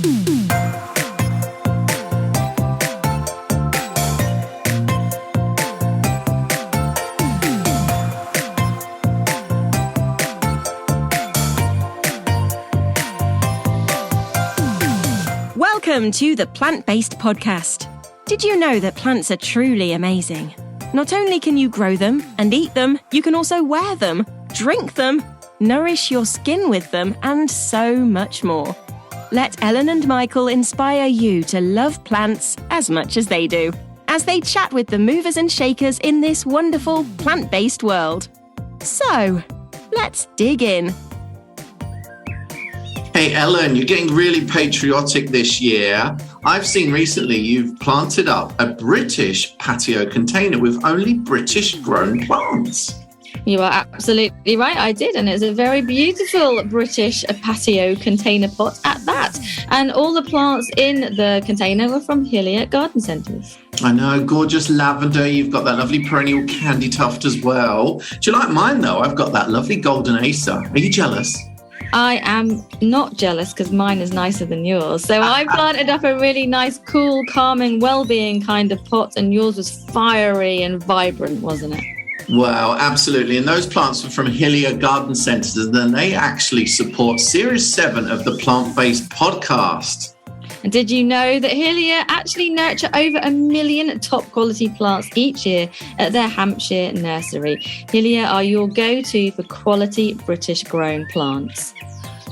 Welcome to the Plant-Based Podcast. Did you know that plants are truly amazing? Not only can you grow them and eat them, you can also wear them, drink them, nourish your skin with them, and so much more. Let Ellen and Michael inspire you to love plants as much as they do, as they chat with the movers and shakers in this wonderful plant-based world. So, let's dig in. Hey Ellen, you're getting really patriotic this year. I've seen recently you've planted up a British patio container with only British grown plants. You are absolutely right, I did, and it's a very beautiful British patio container pot at that. And all the plants in the container were from Hillier Garden Centres. I know, gorgeous lavender, you've got that lovely perennial candy tuft as well. Do you like mine though? I've got that lovely golden acer. Are you jealous? I am not jealous because mine is nicer than yours. So I planted up a really nice, cool, calming, well-being kind of pot, and yours was fiery and vibrant, wasn't it? Wow, absolutely. And those plants were from Hillier Garden Centres, and then they actually support Series 7 of the Plant-Based Podcast. And did you know that Hillier actually nurture over 1 million top quality plants each year at their Hampshire nursery? Hillier are your go-to for quality British grown plants.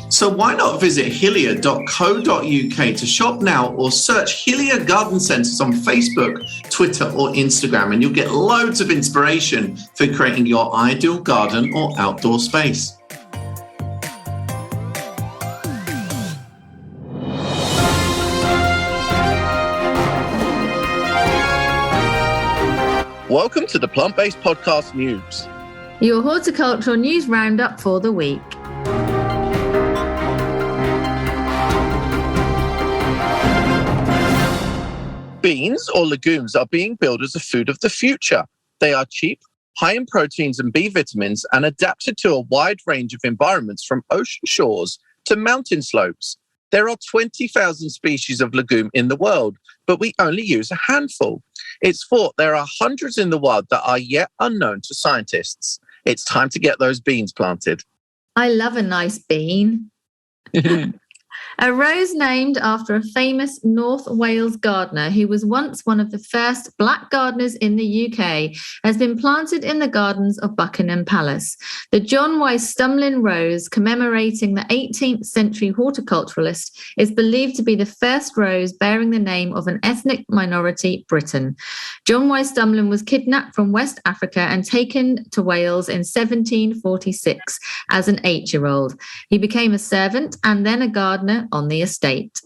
So why not visit hillier.co.uk to shop now, or search Hillier Garden Centres on Facebook, Twitter or Instagram, and you'll get loads of inspiration for creating your ideal garden or outdoor space. Welcome to the Plant-Based Podcast News. Your horticultural news roundup for the week. Beans or legumes are being billed as a food of the future. They are cheap, high in proteins and B vitamins, and adapted to a wide range of environments from ocean shores to mountain slopes. There are 20,000 species of legume in the world, but we only use a handful. It's thought there are hundreds in the wild that are yet unknown to scientists. It's time to get those beans planted. I love a nice bean. A rose named after a famous North Wales gardener who was once one of the first black gardeners in the UK has been planted in the gardens of Buckingham Palace. The John Y. Stumlin rose, commemorating the 18th century horticulturalist, is believed to be the first rose bearing the name of an ethnic minority Briton. John Y. Stumlin was kidnapped from West Africa and taken to Wales in 1746 as an 8-year-old. He became a servant and then a gardener on the estate.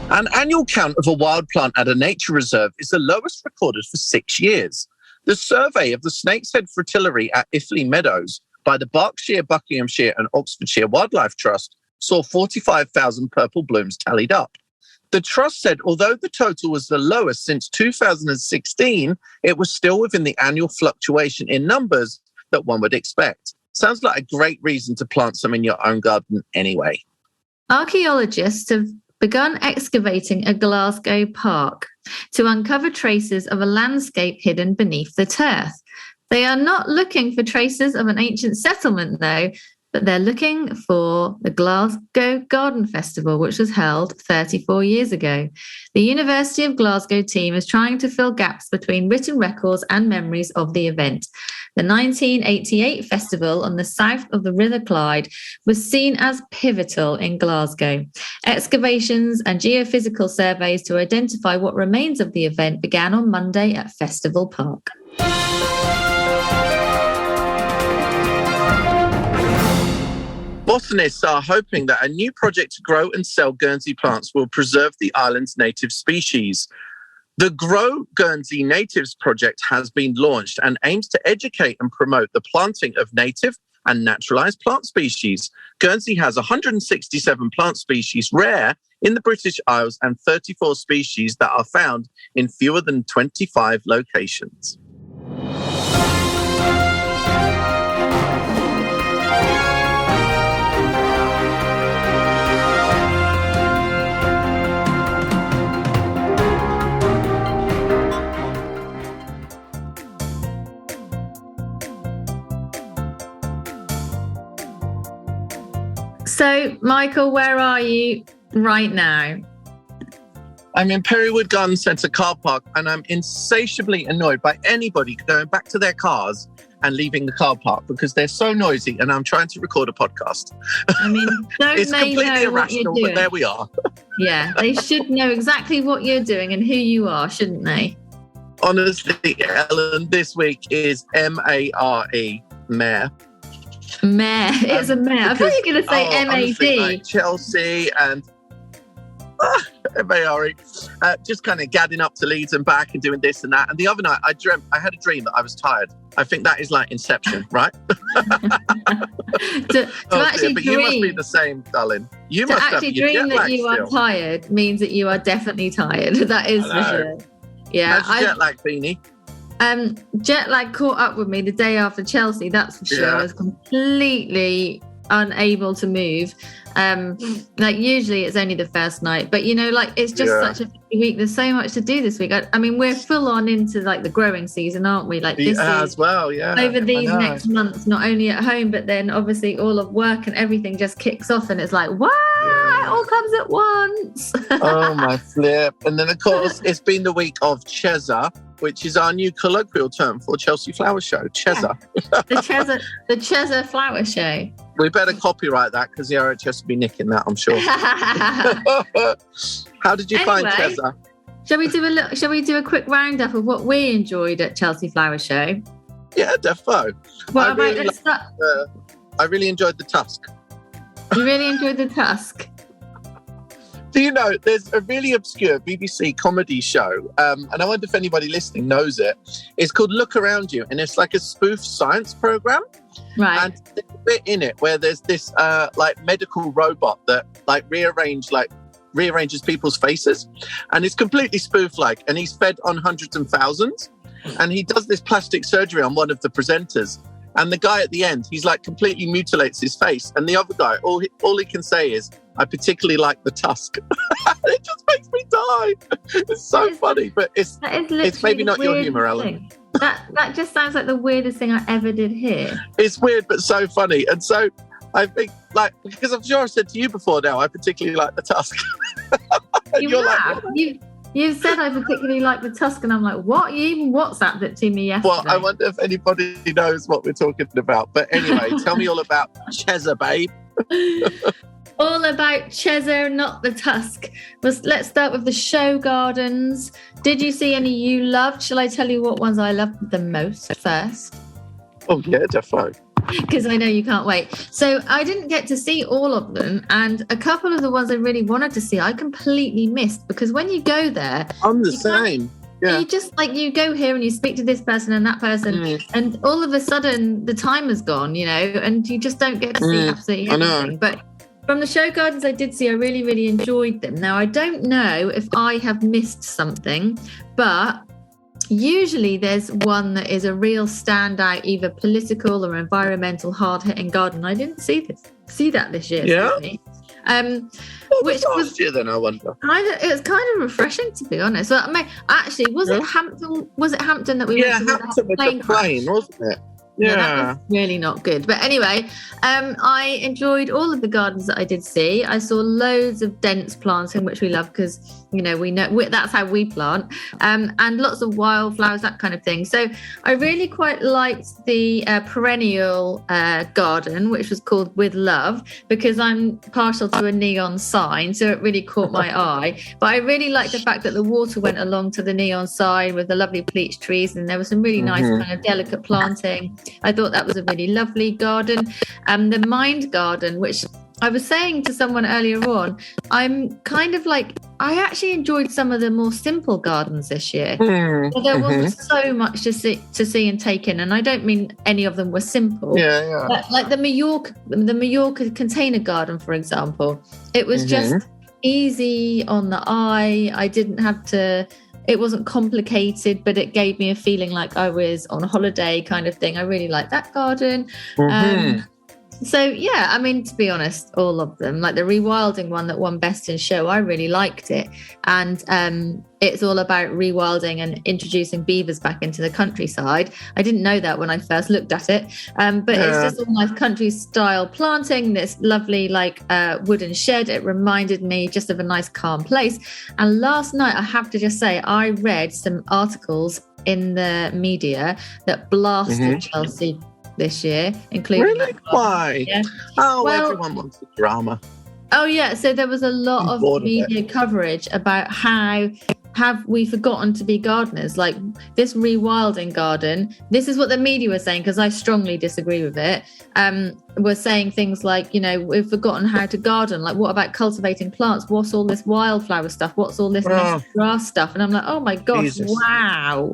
An annual count of a wild plant at a nature reserve is the lowest recorded for 6 years. The survey of the Snake's Head Fritillary at Iffley Meadows by the Berkshire, Buckinghamshire and Oxfordshire Wildlife Trust saw 45,000 purple blooms tallied up. The Trust said although the total was the lowest since 2016, it was still within the annual fluctuation in numbers that one would expect. Sounds like a great reason to plant some in your own garden anyway. Archaeologists have begun excavating a Glasgow park to uncover traces of a landscape hidden beneath the turf. They are not looking for traces of an ancient settlement, though, but they're looking for the Glasgow Garden Festival, which was held 34 years ago. The University of Glasgow team is trying to fill gaps between written records and memories of the event. The 1988 festival on the south of the River Clyde was seen as pivotal in Glasgow. Excavations and geophysical surveys to identify what remains of the event began on Monday at Festival Park. Botanists are hoping that a new project to grow and sell Guernsey plants will preserve the island's native species. The Grow Guernsey Natives project has been launched and aims to educate and promote the planting of native and naturalised plant species. Guernsey has 167 plant species rare in the British Isles and 34 species that are found in fewer than 25 locations. So, Michael, where are you right now? I'm in Perrywood Garden Centre car park, and I'm insatiably annoyed by anybody going back to their cars and leaving the car park because they're so noisy, and I'm trying to record a podcast. I mean, don't it's they completely know what you're irrational, doing? but there we are. Yeah, they should know exactly what you're doing and who you are, shouldn't they? Honestly, Ellen, this week is M-A-R-E, Mare. Mare. It's a mare. I thought you were going to say M-A-D. Honestly, like Chelsea and M-A-R-E. Just kind of gadding up to Leeds and back and doing this and that. And the other night, I had a dream that I was tired. I think that is like Inception, right? to actually but dream, you must be the same, darling. You to must actually have your dream jet that lag you are still. tired means that you are definitely tired. That is for sure. Yeah, How's your jet lag, Beanie? Jet lag caught up with me the day after Chelsea, that's for sure. Yeah. I was completely unable to move. Like usually it's only the first night, but it's just such a busy week. There's so much to do this week. I mean, we're full on into like the growing season, aren't we? Like this as well, yeah. Over these next months, not only at home, but then obviously all of work and everything just kicks off, and it's like, wow, it all comes at once. Oh my flip. And then of course it's been the week of Chesa, which is our new colloquial term for Chelsea Flower Show. Chesa. Yeah. The Chesa Flower Show. We better copyright that because the RHS will be nicking that, I'm sure. How did you find Chesa? Shall we do a quick roundup of what we enjoyed at Chelsea Flower Show? Yeah, defo. I really enjoyed the tusk. You really enjoyed the tusk? Do you know, there's a really obscure BBC comedy show, and I wonder if anybody listening knows it. It's called Look Around You, and it's like a spoof science program. Right. And there's a bit in it where there's this like medical robot that like rearranges people's faces, and it's completely spoof-like, and he's fed on hundreds and thousands, and he does this plastic surgery on one of the presenters. And the guy at the end, he's like completely mutilates his face. And the other guy, all he can say is, I particularly like the tusk. It just makes me die. It's so funny, but it's maybe not your humour, Ellen. That just sounds like the weirdest thing I ever did hear. It's weird, but so funny. And so I think, like, because I'm sure I said to you before now, I particularly like the tusk. You're like, you said I particularly like the tusk, and I'm like, what? You even WhatsApped it to me yesterday. Well, I wonder if anybody knows what we're talking about. But anyway, tell me all about Chesa, babe. All about Chesa, not the tusk. Let's start with the show gardens. Did you see any you loved? Shall I tell you what ones I loved the most first? Oh, yeah, defo. Because I know you can't wait. So I didn't get to see all of them, and a couple of the ones I really wanted to see I completely missed, because when you go there, I'm the same. Yeah. You just you go here and you speak to this person and that person, and all of a sudden the time has gone, and you just don't get to see absolutely everything. But from the show gardens I did see, I really, really enjoyed them. Now, I don't know if I have missed something, but usually there's one that is a real standout, either political or environmental, hard-hitting garden. I didn't see that this year. Yeah. Which was last year then, I wonder. It was kind of refreshing, to be honest. Well, actually, was it Hampton? Was it Hampton that we went to? Yeah, Hampton with the plane, wasn't it? Yeah, that was really not good. But anyway, I enjoyed all of the gardens that I did see. I saw loads of dense planting, which we love because, we know that's how we plant, and lots of wildflowers, that kind of thing. So I really quite liked the perennial garden, which was called With Love, because I'm partial to a neon sign. So it really caught my eye. But I really liked the fact that the water went along to the neon sign with the lovely peach trees, and there was some really nice kind of delicate planting. I thought that was a really lovely garden. The Mind Garden, which I was saying to someone earlier on, I'm kind of like, I actually enjoyed some of the more simple gardens this year. So there wasn't so much to see and take in, and I don't mean any of them were simple. But like the Mallorca container garden, for example, it was just easy on the eye. I didn't have to. It wasn't complicated, but it gave me a feeling like I was on holiday, kind of thing. I really liked that garden. So, yeah, I mean, to be honest, all of them, like the rewilding one that won Best in Show, I really liked it. And it's all about rewilding and introducing beavers back into the countryside. I didn't know that when I first looked at it. But it's just all nice country style planting, this lovely like wooden shed. It reminded me just of a nice calm place. And last night, I have to just say, I read some articles in the media that blasted Chelsea this year, including really? Why? Yeah. Oh, well, everyone wants the drama. Oh yeah, so there was a lot of media coverage about how have we forgotten to be gardeners? Like this rewilding garden, this is what the media was saying, because I strongly disagree with it. We're saying things like, you know, we've forgotten how to garden. Like, what about cultivating plants? What's all this wildflower stuff? What's all this grass stuff? And I'm like, oh my gosh, Jesus. Wow.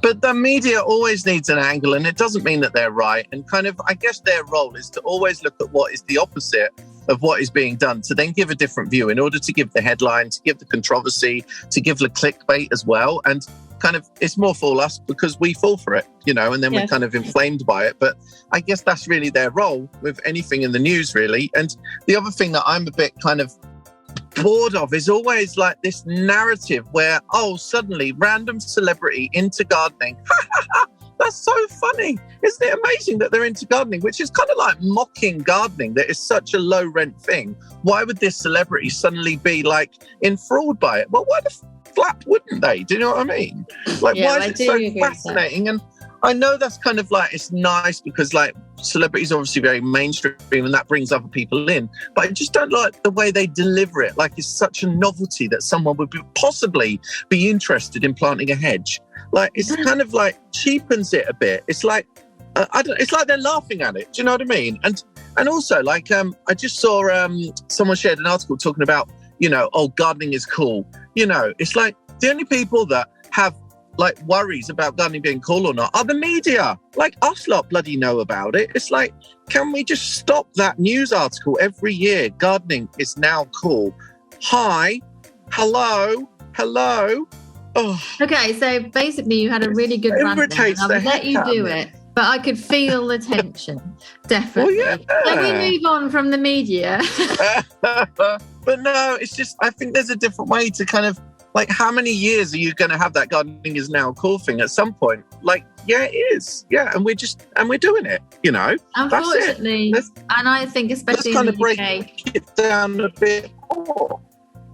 But the media always needs an angle, and it doesn't mean that they're right. And kind of, I guess their role is to always look at what is the opposite of what is being done, to then give a different view in order to give the headline, to give the controversy, to give the clickbait as well. And kind of, it's more for us because we fall for it, you know, and then we're kind of inflamed by it. But I guess that's really their role with anything in the news, really. And the other thing that I'm a bit kind of bored of is always like this narrative where, oh, suddenly random celebrity into gardening. That's so funny. Isn't it amazing that they're into gardening, which is kind of like mocking gardening, that is such a low rent thing. Why would this celebrity suddenly be like enthralled by it? Well, why the flap wouldn't they? Do you know what I mean? Like, why is it so fascinating? And I know that's kind of like, it's nice because like celebrities are obviously very mainstream and that brings other people in, but I just don't like the way they deliver it. Like, it's such a novelty that someone would possibly be interested in planting a hedge. Like, it's kind of like cheapens it a bit. It's like, it's like they're laughing at it. Do you know what I mean? And also like, I just saw someone shared an article talking about, you know, oh, gardening is cool. You know, it's like the only people that have like worries about gardening being cool or not are the media. Like, us lot bloody know about it. It's like, can we just stop that news article every year? Gardening is now cool. Hi, hello. Oh. Okay, so basically you had a really good rant there, and I would let you do it, but I could feel the tension, definitely. Well, yeah. Can we move on from the media? But no, it's just, I think there's a different way to kind of, like, how many years are you going to have that gardening is now a cool thing at some point? Like, yeah, it is. Yeah, and we're doing it, you know? Unfortunately, and I think especially in the UK. Let's kind of break it down a bit more.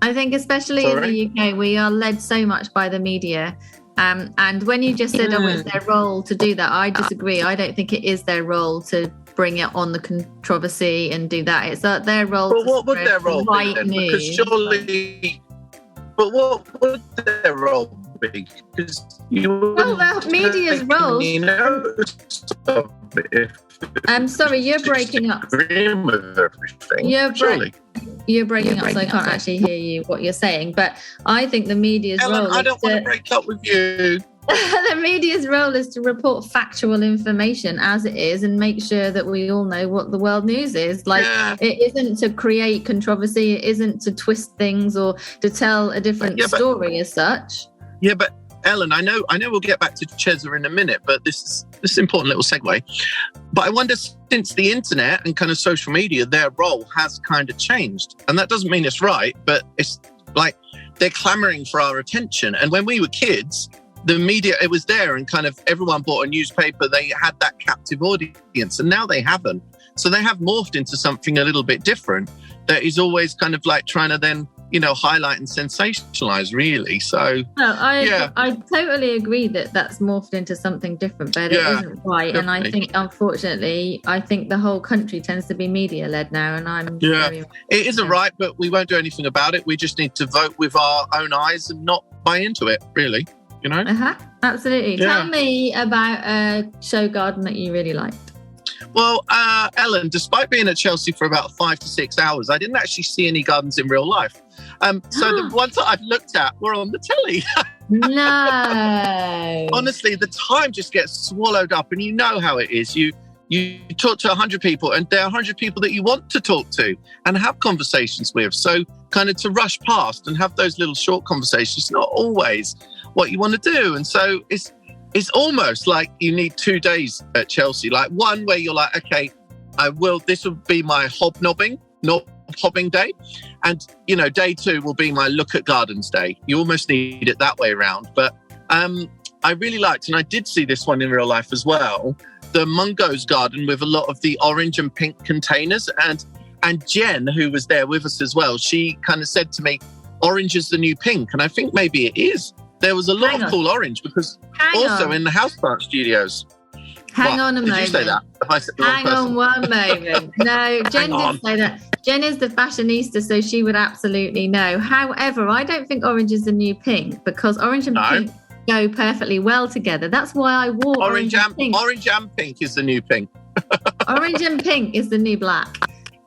I think especially in the UK, we are led so much by the media. And when you just said, oh, it's their role to do that, I disagree. I don't think it is their role to bring it on the controversy and do that. It's their role to what would their role be then? Because surely... But what would their role be? Because the media's role. I'm sorry, you're breaking up. With everything. You're breaking up, so I can't actually hear you what you're saying. But I think the media's Ellen, role. I don't want to break up with you. The media's role is to report factual information as it is and make sure that we all know what the world news is. Like, it isn't to create controversy. It isn't to twist things or to tell a different story as such. Yeah, but Ellen, I know we'll get back to Chesa in a minute, but this is an important little segue. But I wonder, since the internet and kind of social media, their role has kind of changed. And that doesn't mean it's right, but it's like they're clamoring for our attention. And when we were kids, the media, it was there and kind of everyone bought a newspaper. They had that captive audience, and now they haven't. So they have morphed into something a little bit different that is always kind of like trying to then, you know, highlight and sensationalize, really. So I totally agree that that's morphed into something different, but it isn't right. Definitely. And I think, unfortunately, the whole country tends to be media led now, and I'm very it isn't right, but we won't do anything about it. We just need to vote with our own eyes and not buy into it, really. You know? Absolutely. Yeah. Tell me about a show garden that you really liked. Well, Ellen, despite being at Chelsea for about 5 to 6 hours, I didn't actually see any gardens in real life. So the ones that I've looked at were on the telly. No. Honestly, the time just gets swallowed up, and you know how it is. You talk to 100 people, and there are 100 people that you want to talk to and have conversations with. So kind of to rush past and have those little short conversations, not always what you want to do. And so it's almost like you need 2 days at Chelsea. Like one where you're like, okay, This will be my hobnobbing, not hobbing day. And, day 2 will be my look at gardens day. You almost need it that way around. But I really liked, and I did see this one in real life as well, the Mungo's garden with a lot of the orange and pink containers. And Jen, who was there with us as well, she kind of said to me, orange is the new pink. And I think maybe it is. There was a lot of cool orange because in the houseplant studios. Hang on a moment. Did you say that? Hang on one moment. No, Jen didn't say that. Jen is the fashionista, so she would absolutely know. However, I don't think orange is the new pink because orange and pink go perfectly well together. That's why I wore orange and pink. Orange and pink is the new pink. Orange and pink is the new black.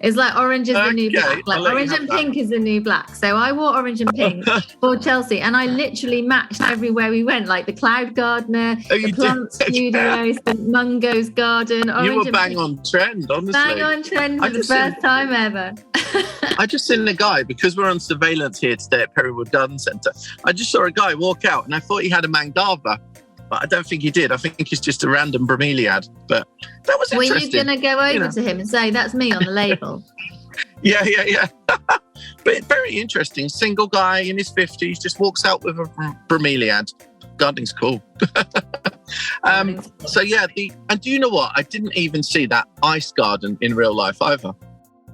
It's like orange is the new black. Like orange and pink is the new black. So I wore orange and pink for Chelsea, and I literally matched everywhere we went, like the Cloud Gardener, the Plant Studios, the Mungo's Garden. You were bang on trend, honestly. Bang on trend for the first time ever. I just seen a guy, because we're on surveillance here today at Perrywood Garden Centre, I just saw a guy walk out and I thought he had a mangava. But I don't think he did. I think it's just a random bromeliad. But that was interesting. Were you going to go over to him and say, that's me on the label? Yeah. But very interesting. Single guy in his 50s, just walks out with a bromeliad. Gardening's cool. So yeah, and do you know what? I didn't even see that ice garden in real life either.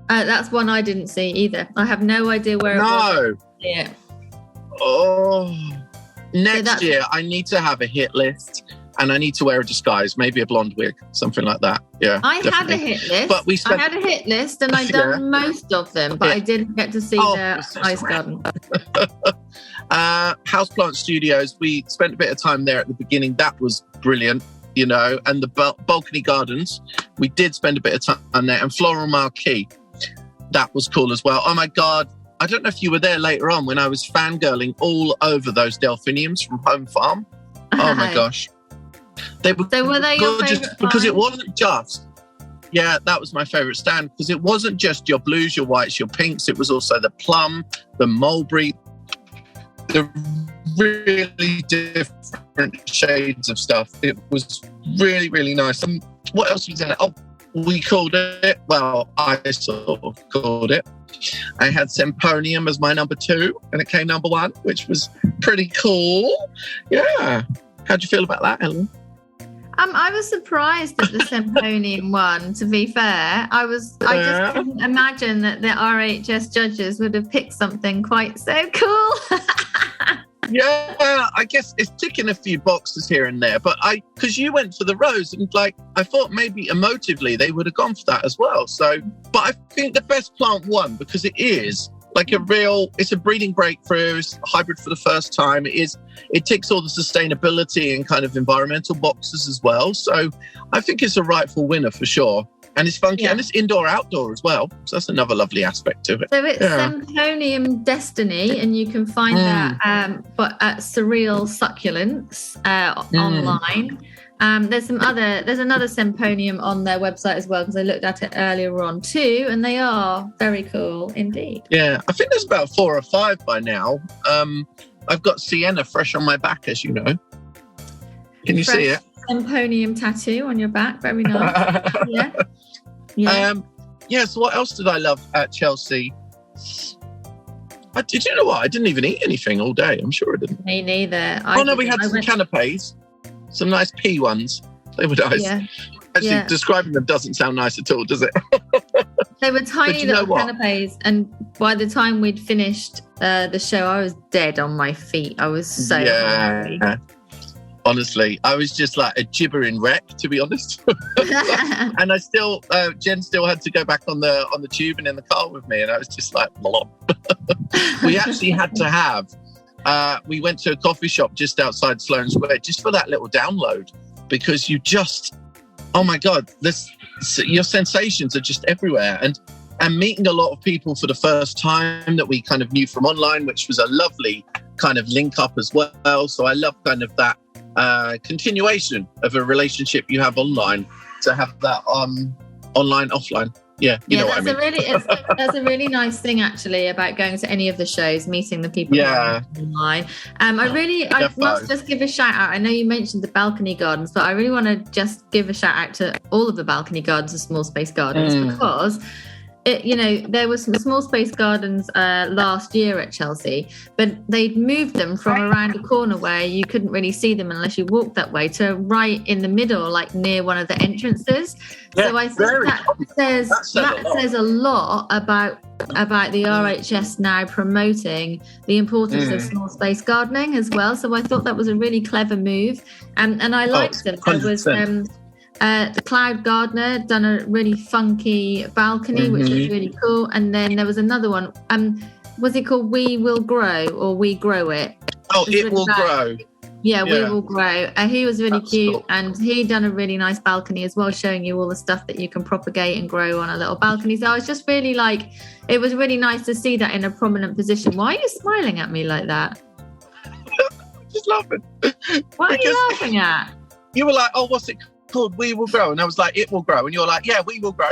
That's one I didn't see either. I have no idea where it was. Yeah. Oh... Next year, I need to have a hit list and I need to wear a disguise, maybe a blonde wig, something like that. Yeah, I had a hit list. But I had a hit list and I'd done most of them, but I didn't get to see the ice garden. Houseplant Studios, we spent a bit of time there at the beginning. That was brilliant, and the balcony gardens, we did spend a bit of time there. And Floral Marquee, that was cool as well. Oh my God. I don't know if you were there later on when I was fangirling all over those delphiniums from Home Farm. Oh my gosh. They were gorgeous because it wasn't just, that was my favourite stand, because it wasn't just your blues, your whites, your pinks. It was also the plum, the mulberry, the really different shades of stuff. It was really, really nice. And what else was in it? Oh, we called it, I sort of called it. I had Semponium as my number 2 and it came number 1, which was pretty cool. Yeah. How'd you feel about that, Ellen? I was surprised at the Semponium one, to be fair. I just couldn't imagine that the RHS judges would have picked something quite so cool. Yeah, I guess it's ticking a few boxes here and there, but because you went for the rose, and I thought maybe emotively they would have gone for that as well. So, but I think the best plant won because it is it's a breeding breakthrough, it's hybrid for the first time. It ticks all the sustainability and kind of environmental boxes as well. So I think it's a rightful winner for sure. And it's funky and it's indoor-outdoor as well. So that's another lovely aspect to it. So it's Semponium Destiny, and you can find that at Surreal Succulents online. There's another Semponium on their website as well, because I looked at it earlier on too, and they are very cool indeed. Yeah, I think there's about 4 or 5 by now. I've got Sienna fresh on my back, as you know. Can you see it? Semponium tattoo on your back, very nice. So what else did I love at Chelsea? Did you know what? I didn't even eat anything all day. I'm sure I didn't. Me neither. We had some canapes, some nice pea ones. They were nice. Yeah. Actually, describing them doesn't sound nice at all, does it? They were tiny little canapes, and by the time we'd finished the show, I was dead on my feet. I was so hungry. Honestly, I was just like a gibbering wreck, to be honest. And I still, Jen still had to go back on the tube and in the car with me, and I was just like, blop. We actually had to have. We went to a coffee shop just outside Sloane Square just for that little download, because you just, oh my God, your sensations are just everywhere, and meeting a lot of people for the first time that we kind of knew from online, which was a lovely kind of link up as well. So I love kind of that. Continuation of a relationship you have online, to have that online, offline. Yeah, you know what I mean. That's a really nice thing actually about going to any of the shows, meeting the people online. I must just give a shout out. I know you mentioned the balcony gardens, but I really want to just give a shout out to all of the balcony gardens and small space gardens because there was some small space gardens last year at Chelsea, but they'd moved them from around a corner where you couldn't really see them unless you walked that way to right in the middle, like near one of the entrances. Yeah, so I think that says a lot about the RHS now promoting the importance of small space gardening as well. So I thought that was a really clever move, and I liked them. There was the Cloud Gardener done a really funky balcony, which was really cool. And then there was another one. Was it called We Will Grow or We Grow It? Oh, It Will Grow. Yeah, We Will Grow. He was really cute, cool. and he done a really nice balcony as well, showing you all the stuff that you can propagate and grow on a little balcony. So I was just really it was really nice to see that in a prominent position. Why are you smiling at me like that? Just laughing. What are you laughing at? You were like, oh, what's it called? We Will Grow. And I was like, It Will Grow. And you're like, yeah, we will grow.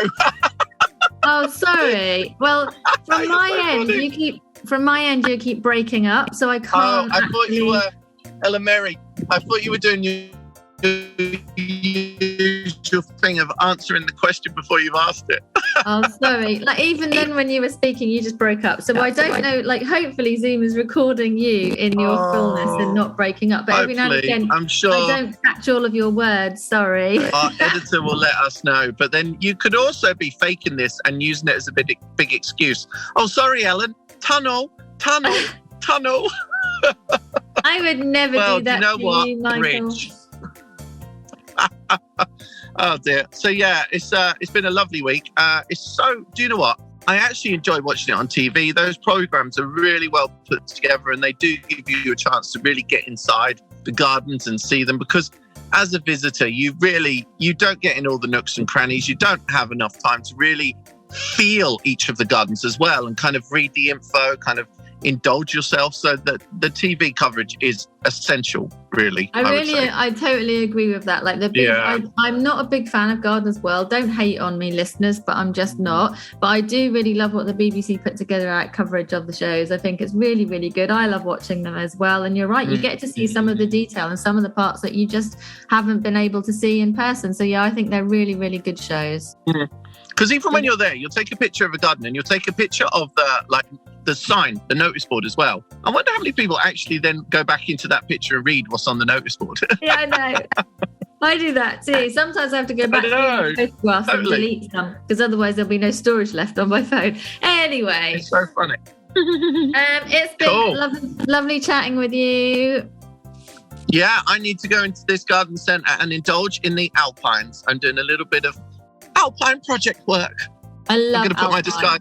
Oh, sorry. Well, from my end, you keep breaking up, so I can't. I thought you were Ella Mary. I thought you were doing your usual thing of answering the question before you've asked it. Oh, sorry. Even then, when you were speaking, you just broke up. So I don't know. Hopefully, Zoom is recording you in your fullness and not breaking up. But every now and again, I'm sure I don't catch all of your words. Sorry. Our editor will let us know. But then you could also be faking this and using it as a big excuse. Oh, sorry, Ellen. Tunnel. I would never do that to you, Michael. Rich. Oh dear. So yeah, it's been a lovely week. Do you know what? I actually enjoy watching it on TV. Those programs are really well put together, and they do give you a chance to really get inside the gardens and see them, because as a visitor, you don't get in all the nooks and crannies. You don't have enough time to really feel each of the gardens as well and kind of read the info, kind of indulge yourself. So that the TV coverage is essential, really. I totally agree with that. I'm not a big fan of Gardeners World. Don't hate on me, listeners, but I'm just not. But I do really love what the BBC put together out coverage of the shows. I think it's really, really good. I love watching them as well. And you're right, you get to see some of the detail and some of the parts that you just haven't been able to see in person. So yeah, I think they're really, really good shows. Because even when you're there, you'll take a picture of a garden and you'll take a picture of the sign, the notice board as well. I wonder how many people actually then go back into that picture and read what's on the notice board. Yeah, I know. I do that too. Sometimes I have to go back to photographs and delete some, because otherwise there'll be no storage left on my phone. Anyway. It's so funny. It's been lovely chatting with you. Yeah, I need to go into this garden centre and indulge in the alpines. I'm doing a little bit of alpine project work. I love I'm going to put my disguise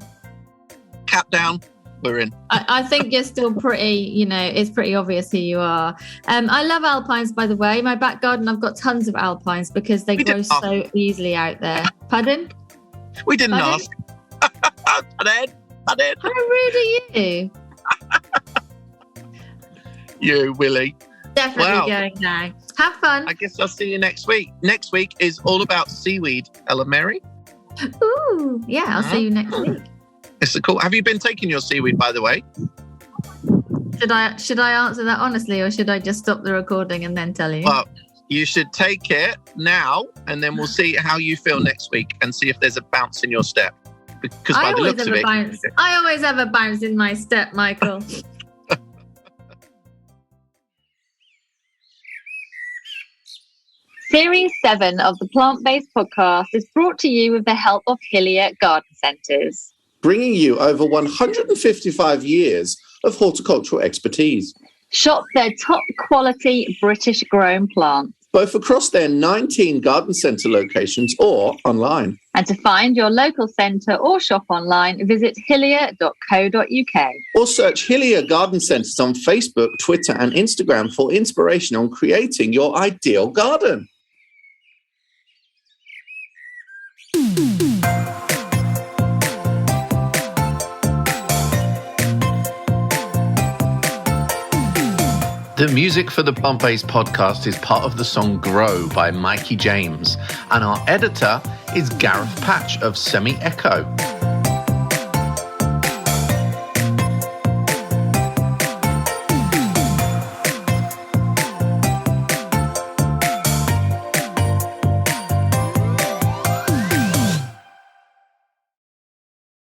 cap down. We're in. I think you're still pretty, it's pretty obvious who you are. I love alpines, by the way. My back garden, I've got tons of alpines because they grow so easily out there. Pardon? We didn't ask. Pardon. How rude are you? You, Willie. Definitely going now. Have fun. I guess I'll see you next week. Next week is all about seaweed, Ella Mary. Ooh, yeah, I'll see you next week. It's cool. Have you been taking your seaweed, by the way? Should I answer that honestly, or should I just stop the recording and then tell you? Well, you should take it now, and then we'll see how you feel next week and see if there's a bounce in your step. Because by the looks of it, I always have a bounce in my step, Michael. Series 7 of the Plant-Based Podcast is brought to you with the help of Hillier Garden Centres, bringing you over 155 years of horticultural expertise. Shop their top-quality British-grown plants, both across their 19 garden centre locations or online. And to find your local centre or shop online, visit hillier.co.uk. Or search Hillier Garden Centres on Facebook, Twitter and Instagram for inspiration on creating your ideal garden. The music for the Plant-Based podcast is part of the song Grow by Mikey James, and our editor is Gareth Patch of Semi Echo.